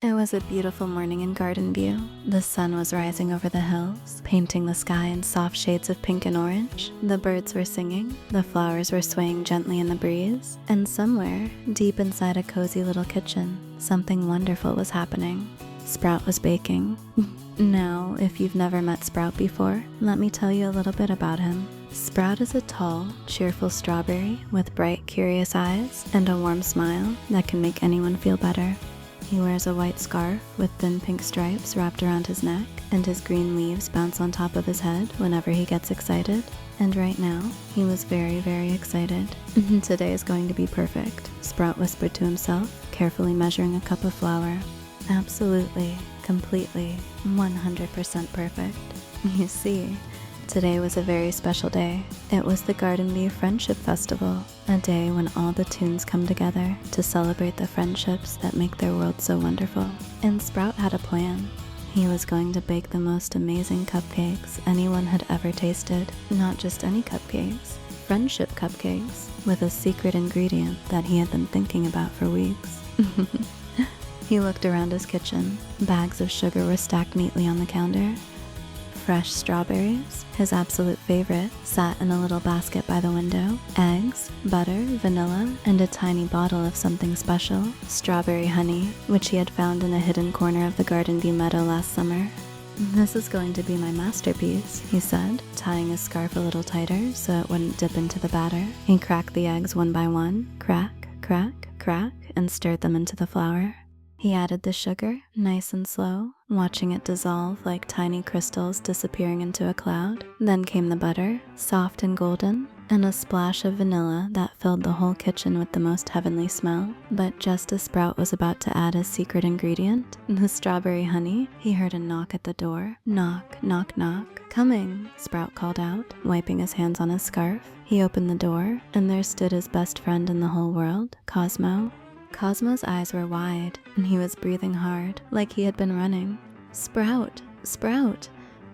It was a beautiful morning in Gardenview. The sun was rising over the hills, painting the sky in soft shades of pink and orange. The birds were singing, the flowers were swaying gently in the breeze, and somewhere, deep inside a cozy little kitchen, something wonderful was happening. Sprout was baking. Now, if you've never met Sprout before, let me tell you a little bit about him. Sprout is a tall, cheerful strawberry with bright, curious eyes and a warm smile that can make anyone feel better. He wears a white scarf with thin pink stripes wrapped around his neck, and his green leaves bounce on top of his head whenever he gets excited. And right now, he was very, very excited. Today is going to be perfect, Sprout whispered to himself, carefully measuring a cup of flour. Absolutely, completely, 100% perfect. You see, today was a very special day. It was the Gardenview Friendship Festival, a day when all the Toons come together to celebrate the friendships that make their world so wonderful. And Sprout had a plan. He was going to bake the most amazing cupcakes anyone had ever tasted. Not just any cupcakes, friendship cupcakes, with a secret ingredient that he had been thinking about for weeks. He looked around his kitchen. Bags of sugar were stacked neatly on the counter. Fresh strawberries, his absolute favorite, sat in a little basket by the window. Eggs, butter, vanilla, and a tiny bottle of something special, strawberry honey, which he had found in a hidden corner of the Gardenview meadow last summer. "This is going to be my masterpiece," he said, tying his scarf a little tighter so it wouldn't dip into the batter. He cracked the eggs one by one, crack, crack, crack, and stirred them into the flour. He added the sugar, nice and slow, watching it dissolve like tiny crystals disappearing into a cloud. Then came the butter, soft and golden, and a splash of vanilla that filled the whole kitchen with the most heavenly smell. But just as Sprout was about to add his secret ingredient, the strawberry honey, he heard a knock at the door. Knock, knock, knock. "Coming," Sprout called out, wiping his hands on his scarf. He opened the door, and there stood his best friend in the whole world, Cosmo. Cosmo's eyes were wide, and he was breathing hard, like he had been running. "Sprout, Sprout,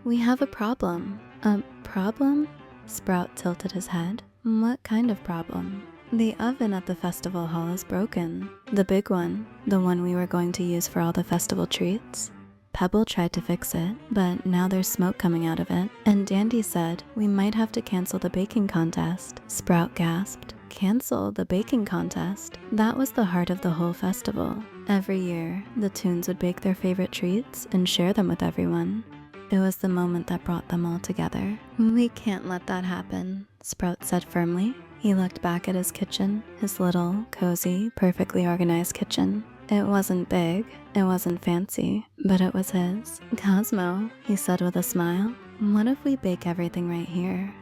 we have a problem." "A problem?" Sprout tilted his head. "What kind of problem?" "The oven at the festival hall is broken. The big one, the one we were going to use for all the festival treats. Pebble tried to fix it, but now there's smoke coming out of it, and Dandy said we might have to cancel the baking contest." Sprout gasped. Cancel the baking contest? That was the heart of the whole festival. Every year, the Toons would bake their favorite treats and share them with everyone. It was the moment that brought them all together. "We can't let that happen," Sprout said firmly. He looked back at his kitchen, his little, cozy, perfectly organized kitchen. It wasn't big, it wasn't fancy, but it was his. "Cosmo," he said with a smile, "what if we bake everything right here?"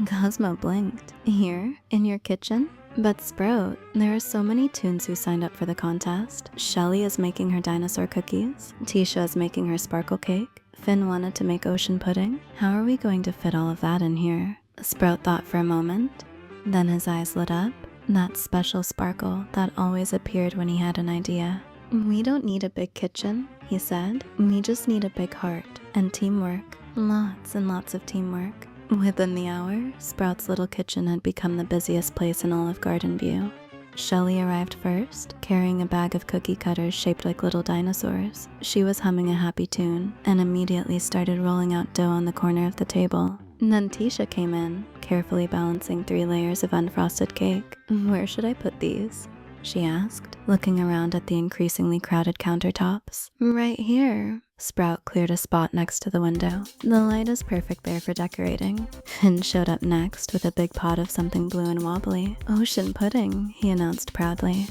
Cosmo blinked. "Here? In your kitchen?" "But Sprout, there are so many Toons who signed up for the contest. Shelly is making her dinosaur cookies. Tisha is making her sparkle cake. Finn wanted to make ocean pudding. How are we going to fit all of that in here?" Sprout thought for a moment. Then his eyes lit up. That special sparkle that always appeared when he had an idea. "We don't need a big kitchen," he said. "We just need a big heart and teamwork. Lots and lots of teamwork." Within the hour, Sprout's little kitchen had become the busiest place in all of Gardenview. Shelly arrived first, carrying a bag of cookie cutters shaped like little dinosaurs. She was humming a happy tune and immediately started rolling out dough on the corner of the table. And then Tisha came in, carefully balancing 3 layers of unfrosted cake. "Where should I put these?" she asked, looking around at the increasingly crowded countertops. "Right here." Sprout cleared a spot next to the window. "The light is perfect there for decorating." Finn showed up next with a big pot of something blue and wobbly. "Ocean pudding," he announced proudly.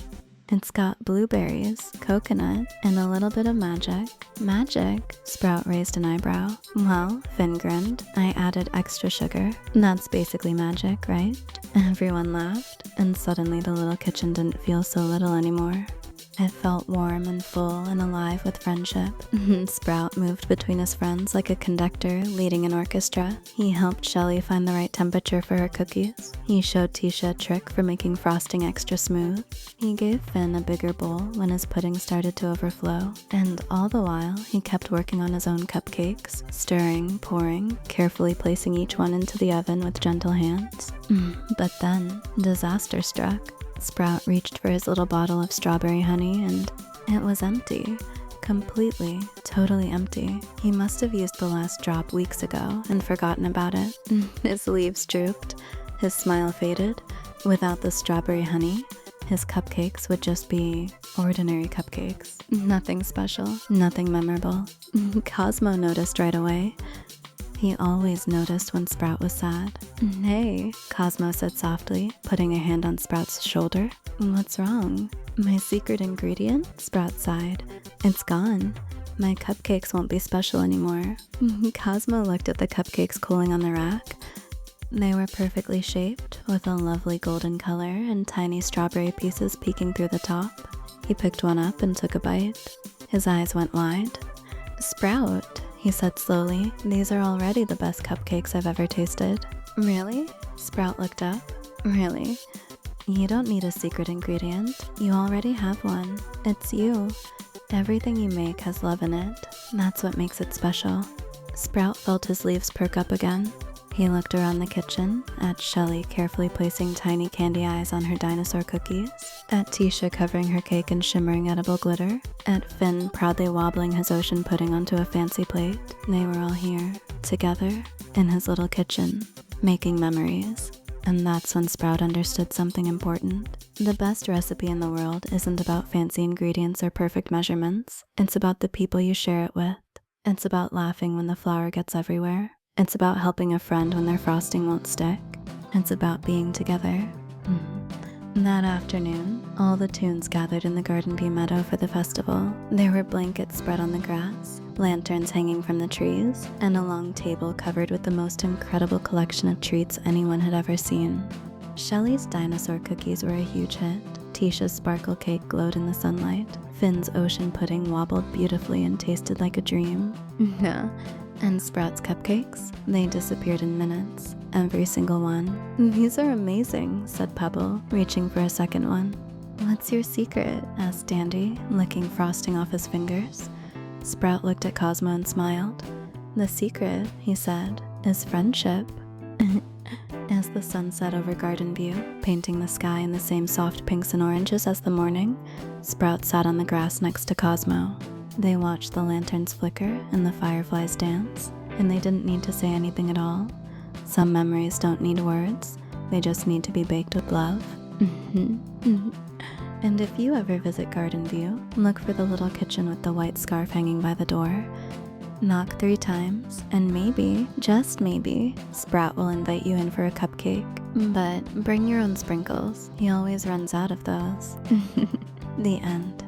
"It's got blueberries, coconut, and a little bit of magic." "Magic?" Sprout raised an eyebrow. "Well," Finn grinned, "I added extra sugar. That's basically magic, right?" Everyone laughed, and suddenly the little kitchen didn't feel so little anymore. It felt warm and full and alive with friendship. Sprout moved between his friends like a conductor leading an orchestra. He helped Shelly find the right temperature for her cookies. He showed Tisha a trick for making frosting extra smooth. He gave Finn a bigger bowl when his pudding started to overflow. And all the while, he kept working on his own cupcakes, stirring, pouring, carefully placing each one into the oven with gentle hands. But then, disaster struck. Sprout reached for his little bottle of strawberry honey and it was empty. Completely, totally empty. He must have used the last drop weeks ago and forgotten about it. His leaves drooped, his smile faded. Without the strawberry honey, his cupcakes would just be ordinary cupcakes. Nothing special, nothing memorable. Cosmo noticed right away. He always noticed when Sprout was sad. "Hey," Cosmo said softly, putting a hand on Sprout's shoulder. "What's wrong?" "My secret ingredient?" Sprout sighed. "It's gone. My cupcakes won't be special anymore." Cosmo looked at the cupcakes cooling on the rack. They were perfectly shaped, with a lovely golden color and tiny strawberry pieces peeking through the top. He picked one up and took a bite. His eyes went wide. "Sprout," he said slowly, "these are already the best cupcakes I've ever tasted." "Really?" Sprout looked up. "Really? You don't need a secret ingredient. You already have one. It's you. Everything you make has love in it. That's what makes it special." Sprout felt his leaves perk up again. He looked around the kitchen, at Shelly carefully placing tiny candy eyes on her dinosaur cookies, at Tisha covering her cake in shimmering edible glitter, at Finn proudly wobbling his ocean pudding onto a fancy plate. They were all here, together, in his little kitchen, making memories. And that's when Sprout understood something important. The best recipe in the world isn't about fancy ingredients or perfect measurements. It's about the people you share it with. It's about laughing when the flour gets everywhere. It's about helping a friend when their frosting won't stick. It's about being together. That afternoon, all the Toons gathered in the Gardenview meadow for the festival. There were blankets spread on the grass, lanterns hanging from the trees, and a long table covered with the most incredible collection of treats anyone had ever seen. Shelly's dinosaur cookies were a huge hit. Tisha's sparkle cake glowed in the sunlight. Finn's ocean pudding wobbled beautifully and tasted like a dream. And Sprout's cupcakes? They disappeared in minutes. Every single one. "These are amazing," said Pebble, reaching for a second one. "What's your secret?" asked Dandy, licking frosting off his fingers. Sprout looked at Cosmo and smiled. "The secret," he said, "is friendship." As the sun set over Gardenview, painting the sky in the same soft pinks and oranges as the morning, Sprout sat on the grass next to Cosmo. They watched the lanterns flicker and the fireflies dance, and they didn't need to say anything at all. Some memories don't need words, they just need to be baked with love. And if you ever visit Gardenview, look for the little kitchen with the white scarf hanging by the door. Knock 3 times, and maybe, just maybe, Sprout will invite you in for a cupcake. But bring your own sprinkles, he always runs out of those. The end.